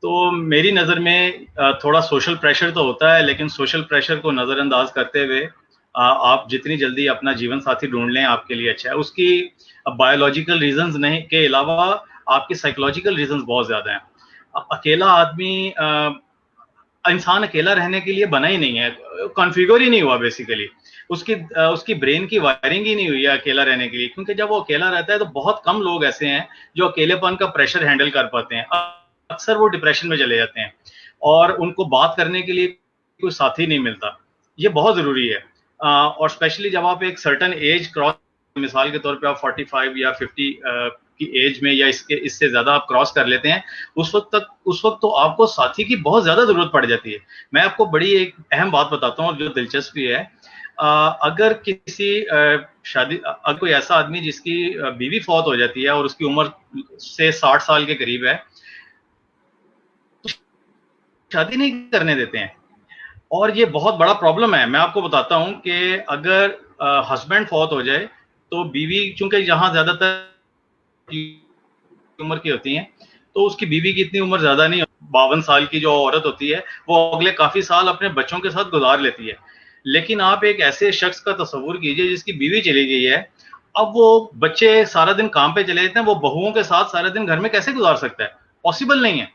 तो मेरी नज़र में थोड़ा सोशल प्रेशर तो होता है, लेकिन सोशल प्रेशर को नज़रअंदाज करते हुए आप जितनी जल्दी अपना जीवन साथी ढूंढ लें आपके लिए अच्छा है। उसकी बायोलॉजिकल रीजंस नहीं के अलावा आपकी साइकोलॉजिकल रीजंस बहुत ज़्यादा हैं। अकेला आदमी इंसान अकेला रहने के लिए बना ही नहीं है, कॉन्फ़िगर ही नहीं हुआ बेसिकली। उसकी ब्रेन की वायरिंग ही नहीं हुई है अकेला रहने के लिए, क्योंकि जब वो अकेला रहता है तो बहुत कम लोग ऐसे हैं जो अकेलेपन का प्रेशर हैंडल कर पाते हैं। अक्सर वो डिप्रेशन में चले जाते हैं और उनको बात करने के लिए कोई साथी नहीं मिलता। ये बहुत ज़रूरी है और स्पेशली जब आप एक सर्टन एज क्रॉस, मिसाल के तौर पे आप 45 या 50 की एज में या इससे ज़्यादा आप क्रॉस कर लेते हैं, उस वक्त तो आपको साथी की बहुत ज़्यादा ज़रूरत पड़ जाती है। मैं आपको बड़ी एक अहम बात बताता हूँ जो दिलचस्पी है। अगर किसी अगर कोई ऐसा आदमी जिसकी बीवी फौत हो जाती है और उसकी उम्र से 60 साल के करीब है, शादी नहीं करने देते हैं और ये बहुत बड़ा प्रॉब्लम है। मैं आपको बताता हूं कि अगर हस्बैंड फौत हो जाए तो बीवी, चूंकि यहाँ ज्यादातर उम्र की होती हैं, तो उसकी बीवी की इतनी उम्र ज्यादा नहीं, 52 साल की जो औरत होती है वो अगले काफी साल अपने बच्चों के साथ गुजार लेती है। लेकिन आप एक ऐसे शख्स का तस्वुर कीजिए जिसकी बीवी चली गई है, अब वो बच्चे सारा दिन काम पे चले जाते हैं, वो बहुओं के साथ सारा दिन घर में कैसे गुजार सकता है? पॉसिबल नहीं है।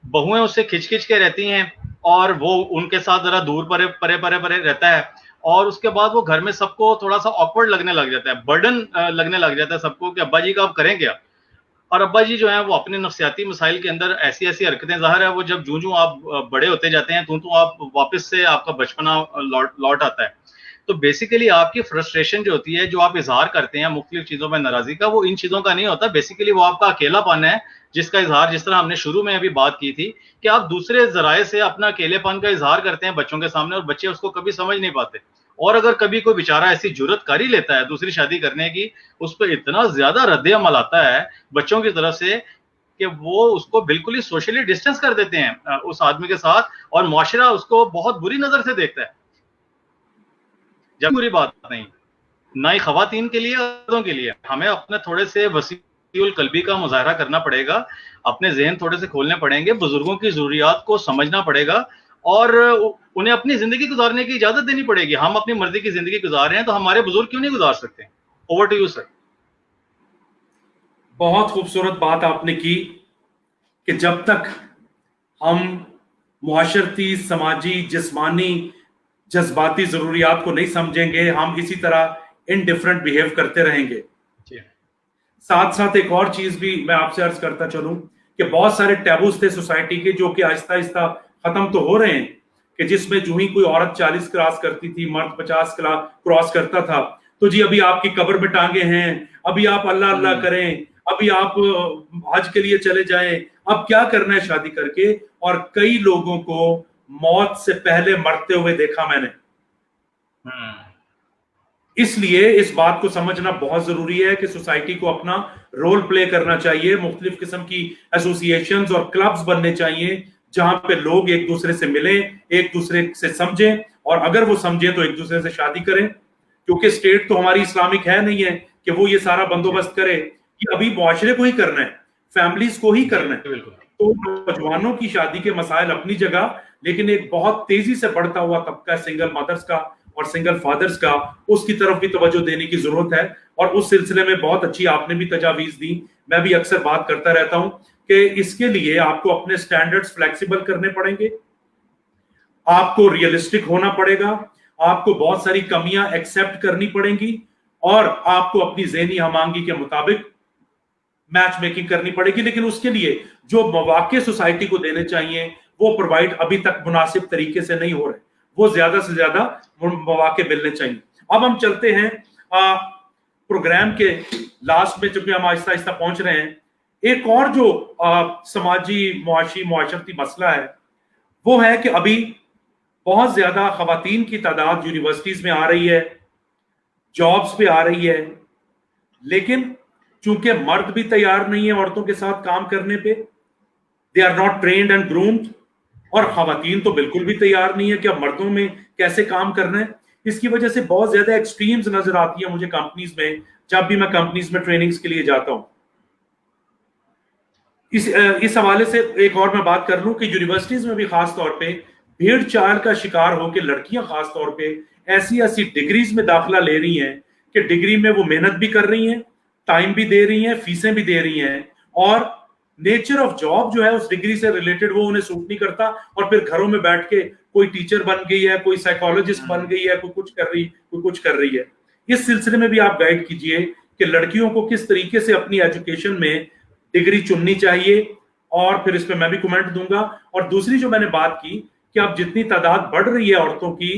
बहुएं उससे खिंच के रहती हैं और वो उनके साथ जरा दूर परे परे परे परे रहता है और उसके बाद वो घर में सबको थोड़ा सा ऑकवर्ड लगने लग जाता है, बर्डन लगने लग जाता है सबको कि अब्बा जी का आप करें क्या। और अब्बा जी जो है वो अपने नफ्सियाती मसाइल के अंदर ऐसी ऐसी हरकतें, ज़ाहिर है वो जब जूं आप बड़े होते जाते हैं तो आप वापस से आपका बचपना लौट आता है। तो बेसिकली आपकी फ्रस्ट्रेशन जो होती है, जो आप इजहार करते हैं मुख्तलिफ चीजों में नाराजगी का, वो इन चीजों का नहीं होता, बेसिकली वो आपका अकेलापन है, जिसका इजहार, जिस तरह हमने शुरू में अभी बात की थी कि आप दूसरे जराए से अपना अकेलेपन का इजहार करते हैं बच्चों के सामने, और बच्चे उसको कभी समझ नहीं पाते। और अगर कभी कोई बेचारा ऐसी जुर्रत कर ही लेता है दूसरी शादी करने की, उस पर इतना ज्यादा रद्द अमल आता है बच्चों की तरफ से कि वो उसको बिल्कुल ही सोशली डिस्टेंस कर देते हैं उस आदमी के साथ, और मुआशरा उसको बहुत बुरी नजर से देखता है। जब बुरी बात नहीं, ना ही खवातीन के लिए, मर्दों के लिए। हमें अपने थोड़े से वसीउल कल्बी का मुजाहरा करना पड़ेगा, अपने जहन थोड़े से खोलने पड़ेंगे, बुजुर्गों की जरूरियात को समझना पड़ेगा, और उन्हें अपनी जिंदगी गुजारने की इजाजत देनी पड़ेगी। हम अपनी मर्जी की जिंदगी गुजार रहे हैं, तो हमारे बुजुर्ग क्यों नहीं गुजार सकते? Over to you sir. बहुत खूबसूरत बात आपने की कि जब तक हम मुआशरती, समाजी, जिस्मानी, जज्बाती ज़रूरियात को नहीं समझेंगे, हम इसी तरह इनडिफरेंट बिहेव करते रहेंगे। साथ साथ एक और चीज भी मैं आपसे अर्ज करता चलूं कि बहुत सारे टैबूज थे सोसाइटी के जो कि आहिस्ता आहिस्ता खत्म तो हो रहे हैं, कि जिसमें जो ही कोई औरत 40 क्रॉस करती थी, मर्द 50 क्रॉस करता था, तो जी अभी आपकी कब्र में टांगे हैं, अभी आप अल्लाह अल्लाह करें, अभी आप हज के लिए चले जाएं, अब क्या करना है शादी करके। और कई लोगों को मौत से पहले मरते हुए देखा मैंने। इसलिए इस बात को समझना बहुत जरूरी है कि सोसाइटी को अपना रोल प्ले करना चाहिए। मुख्तलिफ किस्म की एसोसिएशंस और क्लब्स बनने चाहिए जहां पे लोग एक दूसरे से मिलें, एक दूसरे से समझें, और अगर वो समझे तो एक दूसरे से शादी करें। क्योंकि स्टेट तो हमारी इस्लामिक है नहीं है कि वो ये सारा बंदोबस्त करे, कि अभी मुआशरे को ही करना है, फैमिलीज को ही करना है। तो नौजवानों की शादी के मसाइल अपनी जगह, लेकिन एक बहुत तेजी से बढ़ता हुआ तबका सिंगल मदर्स का और सिंगल फादर्स का, उसकी तरफ भी तवज्जो देने की जरूरत है। और उस सिलसिले में बहुत अच्छी आपने भी तजावीज दी। मैं भी अक्सर बात करता रहता हूं कि इसके लिए आपको अपने स्टैंडर्ड्स फ्लेक्सिबल करने पड़ेंगे, आपको रियलिस्टिक होना पड़ेगा, आपको बहुत सारी कमियां एक्सेप्ट करनी पड़ेंगी, और आपको अपनी ज़हनी हमांगी के मुताबिक मैच मेकिंग करनी पड़ेगी। लेकिन उसके लिए जो मौके सोसाइटी को देने चाहिए वो प्रोवाइड अभी तक मुनासिब तरीके से नहीं हो रहे, वो ज्यादा से ज्यादा मौके मिलने चाहिए। अब हम चलते हैं प्रोग्राम के लास्ट में, चूंकि हम आहिस्ता आहिस्ता पहुंच रहे हैं। एक और जो समाजी मुआशरती मसला है वो है कि अभी बहुत ज्यादा खवातीन की तादाद यूनिवर्सिटीज में आ रही है, जॉब्स पे आ रही है, लेकिन चूंकि मर्द भी तैयार नहीं है औरतों के साथ काम करने पे, they are not trained and groomed, और खवातीन तो बिल्कुल भी तैयार नहीं है कि अब मर्दों में कैसे काम करना है। इसकी वजह से बहुत ज्यादा एक्सट्रीम्स नजर आती है मुझे कंपनीज में, जब भी मैं कंपनीज में ट्रेनिंग्स के लिए जाता हूं। इस हवाले से एक और मैं बात कर लूं कि यूनिवर्सिटीज में भी खास तौर पे भीड़ चाल का शिकार होकर लड़कियां खास तौर पे ऐसी ऐसी डिग्रीज में दाखिला ले रही हैं कि डिग्री में वो मेहनत भी कर रही हैं, टाइम भी दे रही हैं, फीसें भी दे रही हैं, और नेचर ऑफ जॉब जो है उस डिग्री से रिलेटेड वो उन्हें सूट नहीं करता, और फिर घरों में बैठ के कोई टीचर बन गई है, कोई साइकोलॉजिस्ट बन गई है, कोई कुछ कर रही है। इस सिलसिले में भी आप गाइड कीजिए कि लड़कियों को किस तरीके से अपनी एजुकेशन में डिग्री चुननी चाहिए, और फिर इस पर मैं भी कमेंट दूंगा। और दूसरी जो मैंने बात की कि अब जितनी तादाद बढ़ रही है औरतों की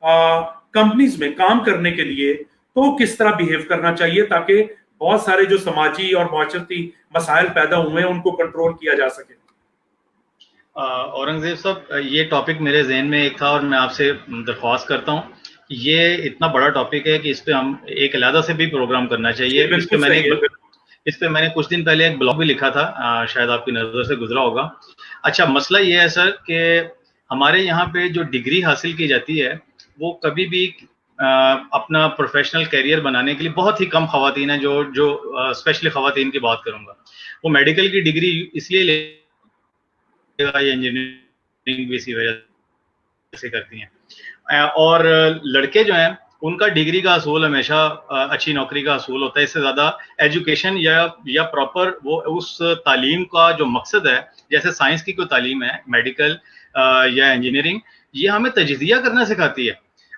कंपनीज में काम करने के लिए, तो किस तरह बिहेव करना चाहिए ताकि बहुत सारे जो समाजी और माशरती मसाइल पैदा हुए हैं उनको कंट्रोल किया जा सके। औरंगजेब साहब, ये टॉपिक मेरे जहन में एक था और मैं आपसे दरख्वास्त करता हूँ, ये इतना बड़ा टॉपिक है कि इस पे हम एक अलहदा से भी प्रोग्राम करना चाहिए। इस पे मैंने कुछ दिन पहले एक ब्लॉग भी लिखा था, शायद आपकी नज़र से गुजरा होगा। अच्छा, मसला ये है सर कि हमारे यहाँ पे जो डिग्री हासिल की जाती है वो कभी भी अपना प्रोफेशनल कैरियर बनाने के लिए बहुत ही कम खवातीन हैं, जो स्पेशली खवातीन की बात करूँगा, वो मेडिकल की डिग्री इसलिए लेगा या इंजीनियरिंग भी इसी वजह से करती हैं। और लड़के जो हैं उनका डिग्री का असूल हमेशा अच्छी नौकरी का असूल होता है, इससे ज़्यादा एजुकेशन या प्रॉपर वो उस तालीम का जो मकसद है, जैसे साइंस की कोई तालीम है, मेडिकल या इंजीनियरिंग, ये हमें तजज़िया करना सिखाती है।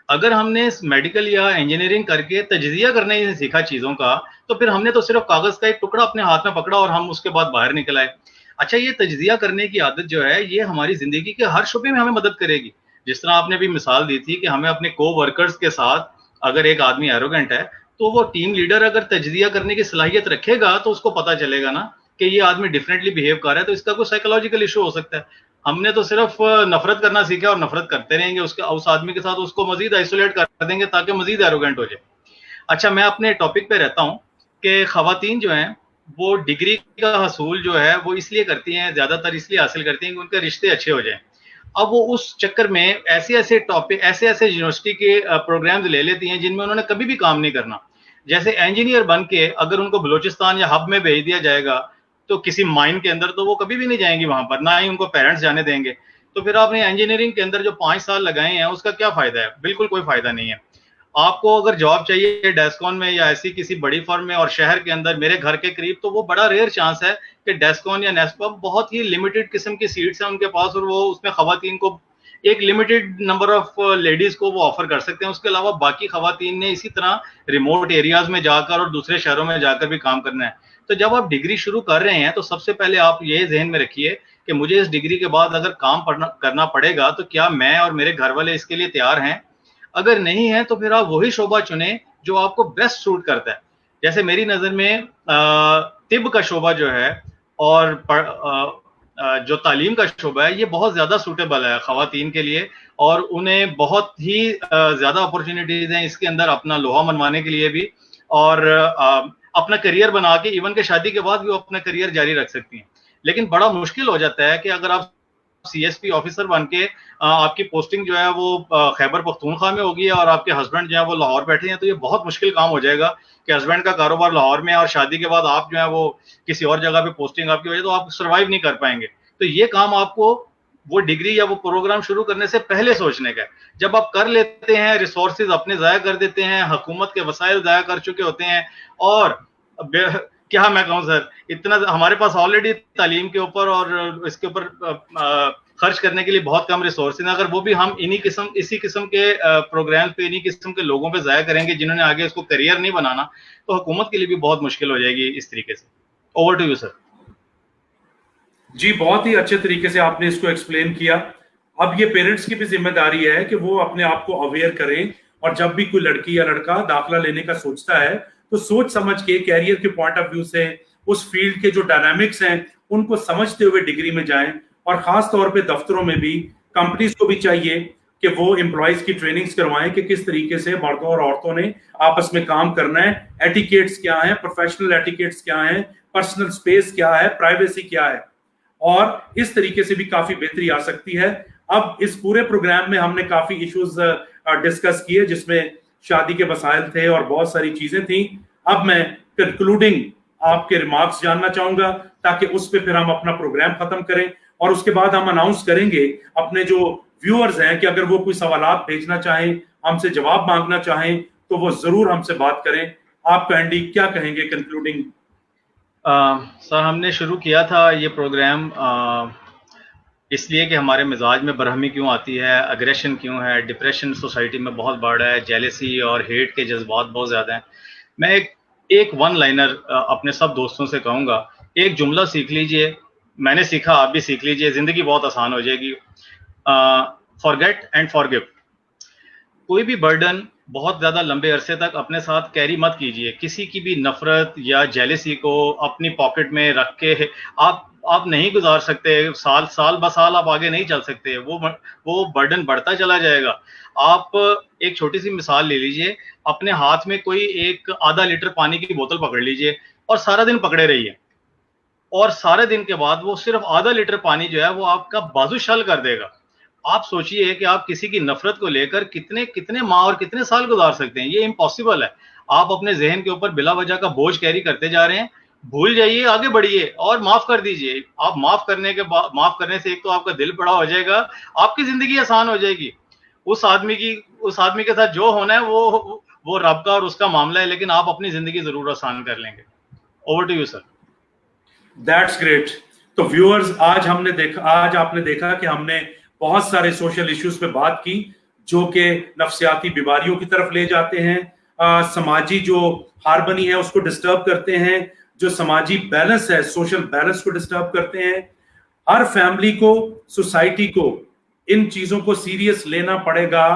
अगर हमने मेडिकल या इंजीनियरिंग करके तजज़िया करना ही सीखा चीज़ों का, तो फिर हमने तो सिर्फ कागज़ का एक टुकड़ा अपने हाथ में पकड़ा और हम उसके बाद बाहर निकल आए। अच्छा, ये तजज़िया करने की आदत जो है ये हमारी ज़िंदगी के हर शुबे में हमें मदद करेगी। जिस तरह आपने भी मिसाल दी थी कि हमें अपने को वर्कर्स के साथ, अगर एक आदमी एरोगेंट है तो वो टीम लीडर अगर तजजिया करने की सलाहियत रखेगा तो उसको पता चलेगा ना कि ये आदमी डिफरेंटली बिहेव कर रहा है, तो इसका कोई साइकोलॉजिकल इशू हो सकता है। हमने तो सिर्फ नफरत करना सीखा और नफरत करते रहेंगे उसके उस आदमी के साथ, उसको मजीद आइसोलेट कर देंगे ताकि मजीद एरोगेंट हो जाए। अच्छा, मैं अपने टॉपिक पे रहता हूँ कि खवातीन जो हैं वो डिग्री का हसूल जो है वो इसलिए करती हैं, ज्यादातर इसलिए हासिल करती हैं कि उनके रिश्ते अच्छे हो जाएं। अब वो उस चक्कर में ऐसे ऐसे टॉपिक, ऐसे ऐसे यूनिवर्सिटी के प्रोग्राम्स ले लेती हैं जिनमें उन्होंने कभी भी काम नहीं करना। जैसे इंजीनियर बन के अगर उनको बलूचिस्तान या हब में भेज दिया जाएगा तो किसी माइन के अंदर, तो वो कभी भी नहीं जाएंगी वहां पर, ना ही उनको पेरेंट्स जाने देंगे। तो फिर आपने इंजीनियरिंग के अंदर जो 5 साल लगाए हैं उसका क्या फायदा है? बिल्कुल कोई फायदा नहीं है। आपको अगर जॉब चाहिए डेस्कॉन में या ऐसी किसी बड़ी फर्म में और शहर के अंदर मेरे घर के करीब, तो वो बड़ा रेयर चांस है कि डेस्कॉन या नेस्कॉम, बहुत ही लिमिटेड किस्म की सीट्स हैं उनके पास और वो उसमें खवातीन को, एक लिमिटेड नंबर ऑफ लेडीज को वो ऑफर कर सकते हैं। उसके अलावा बाकी खवातीन ने इसी तरह रिमोट एरियाज में जाकर और दूसरे शहरों में जाकर भी काम करना है। तो जब आप डिग्री शुरू कर रहे हैं तो सबसे पहले आप ये जहन में रखिए कि मुझे इस डिग्री के बाद अगर काम करना पड़ेगा तो क्या मैं और मेरे घर वाले इसके लिए तैयार हैं। अगर नहीं है तो फिर आप वही शोबा चुने जो आपको बेस्ट सूट करता है। जैसे मेरी नज़र में तिब का शोबा जो है और जो तालीम का शोबा है, ये बहुत ज़्यादा सूटेबल है ख़वातीन के लिए और उन्हें बहुत ही ज़्यादा अपॉर्चुनिटीज़ हैं इसके अंदर अपना लोहा मनवाने के लिए भी, और अपना करियर बना के इवन के शादी के बाद भी वो अपना करियर जारी रख सकती हैं। लेकिन बड़ा मुश्किल हो जाता है कि अगर आप सीएसपी ऑफिसर बन के आपकी पोस्टिंग जो है वो खैबर पख्तूनख्वा में होगी और आपके हस्बैंड जो है वो लाहौर बैठे हैं, तो ये बहुत मुश्किल काम हो जाएगा कि हस्बैंड का कारोबार लाहौर में और शादी के बाद आप जो है वो किसी और जगह पे पोस्टिंग आपकी वजह, तो आप सर्वाइव नहीं कर पाएंगे। तो ये काम आपको वो डिग्री या वो प्रोग्राम शुरू करने से पहले सोचने का है। जब आप कर लेते हैं, रिसोर्सेज अपने ज़ाया कर देते हैं, हुकूमत के वसाइल ज़ाया कर चुके होते हैं और क्या मैं कहूँ सर, इतना हमारे पास ऑलरेडी तालीम के ऊपर और इसके ऊपर खर्च करने के लिए बहुत कम रिसोर्सेज हैं। अगर वो भी हम इसी किस्म के प्रोग्राम पे, इन्हीं किस्म के लोगों पे ज़ाया करेंगे जिन्होंने आगे इसको करियर नहीं बनाना, तो हुकूमत के लिए भी बहुत मुश्किल हो जाएगी इस तरीके से। Over to you sir. जी, बहुत ही अच्छे तरीके से आपने इसको एक्सप्लेन किया। अब ये पेरेंट्स की भी जिम्मेदारी है कि वो अपने आप को अवेयर करें और जब भी कोई लड़की या लड़का दाखिला लेने का सोचता है तो सोच समझ के कैरियर के पॉइंट ऑफ व्यू से उस फील्ड के जो डायनामिक्स हैं उनको समझते हुए डिग्री में जाएं। और खास तौर पे दफ्तरों में भी, कंपनीज को भी चाहिए कि वो एम्प्लॉयज की ट्रेनिंग्स करवाएं कि किस तरीके से मर्दों और औरतों ने आपस में काम करना है, एटिकेट्स क्या है, प्रोफेशनल एटिकेट्स क्या है, पर्सनल स्पेस क्या है, प्राइवेसी क्या है, और इस तरीके से भी काफी बेहतरी आ सकती है। अब इस पूरे प्रोग्राम में हमने काफी इश्यूज डिस्कस किए जिसमें शादी के मसाइल थे और बहुत सारी चीजें थी। अब मैं कंक्लूडिंग आपके रिमार्क्स जानना चाहूंगा ताकि उस पर फिर हम अपना प्रोग्राम खत्म करें और उसके बाद हम अनाउंस करेंगे अपने जो व्यूअर्स हैं कि अगर वो कोई सवालात भेजना चाहें, हमसे जवाब मांगना चाहें तो वो जरूर हमसे बात करें। आप कैंडी क्या कहेंगे कंक्लूडिंग? सर, हमने शुरू किया था ये प्रोग्राम इसलिए कि हमारे मिजाज में बरहमी क्यों आती है, अग्रेशन क्यों है, डिप्रेशन सोसाइटी में बहुत बढ़ रहा है, जेलसी और हेट के जज्बात बहुत ज़्यादा हैं। मैं एक वन लाइनर अपने सब दोस्तों से कहूँगा, एक जुमला सीख लीजिए, मैंने सीखा, आप भी सीख लीजिए, ज़िंदगी बहुत आसान हो जाएगी। Forget and forgive. कोई भी बर्डन बहुत ज़्यादा लंबे अरसे तक अपने साथ कैरी मत कीजिए। किसी की भी नफरत या जेलसी को अपनी पॉकेट में रख के आप नहीं गुजार सकते। साल ब साल आप आगे नहीं चल सकते। वो बर्डन बढ़ता चला जाएगा। आप एक छोटी सी मिसाल ले लीजिए, अपने हाथ में कोई एक आधा लीटर पानी की बोतल पकड़ लीजिए और सारा दिन पकड़े रहिए, और सारे दिन के बाद वो सिर्फ आधा लीटर पानी जो है वो आपका बाजू शल कर देगा। आप सोचिए कि आप किसी की नफरत को लेकर कितने कितने माह और कितने साल गुजार सकते हैं। ये इम्पॉसिबल है। आप अपने जहन के ऊपर बिला वजह का बोझ कैरी करते जा रहे हैं। भूल जाइए, आगे बढ़िए और माफ कर दीजिए। आप माफ करने से एक तो आपका दिल बड़ा हो जाएगा, आपकी जिंदगी आसान हो जाएगी। उस आदमी के साथ जो होना है वो रब का और उसका मामला है, लेकिन आप अपनी जिंदगी जरूर आसान कर लेंगे। Over to you sir. That's great. तो व्यूअर्स, आज आपने देखा कि हमने बहुत सारे सोशल इश्यूज पे बात की जो कि नफ्सियाती बीमारियों की तरफ ले जाते हैं, समाजी जो हार्मनी है उसको डिस्टर्ब करते हैं, जो समाजी बैलेंस है, सोशल बैलेंस को डिस्टर्ब करते हैं। हर फैमिली को, सोसाइटी को इन चीजों को सीरियस लेना पड़ेगा,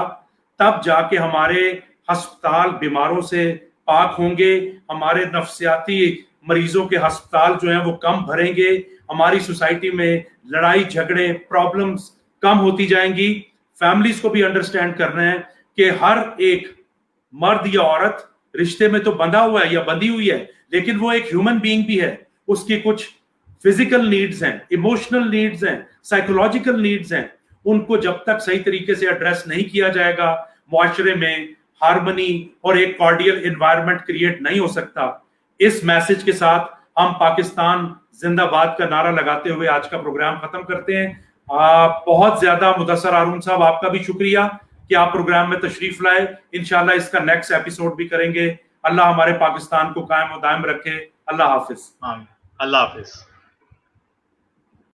तब जाके हमारे अस्पताल बीमारों से पाक होंगे, हमारे नफ्सियाती मरीजों के अस्पताल जो हैं वो कम भरेंगे, हमारी सोसाइटी में लड़ाई झगड़े प्रॉब्लम्स कम होती जाएंगी। फैमिलीज को भी अंडरस्टैंड करना है कि हर एक मर्द या औरत रिश्ते में तो बंधा हुआ है या बंधी हुई है, लेकिन वो एक ह्यूमन बीइंग भी है। उसकी कुछ फिजिकल नीड्स हैं, इमोशनल नीड्स हैं, साइकोलॉजिकल नीड्स हैं। उनको जब तक सही तरीके से एड्रेस नहीं किया जाएगा, मुआशरे में हार्मनी और एक कॉर्डियल एनवायरनमेंट क्रिएट नहीं हो सकता। इस मैसेज के साथ हम पाकिस्तान जिंदाबाद का नारा लगाते हुए आज का प्रोग्राम खत्म करते हैं। बहुत ज्यादा मुदस्सर हारून साहब, आपका भी शुक्रिया कि आप प्रोग्राम में तशरीफ लाए। इंशाल्लाह इसका नेक्स्ट एपिसोड भी करेंगे। अल्लाह हमारे पाकिस्तान को कायम और दायम रखे। अल्लाह हाफिज। अल्लाह हाफिज।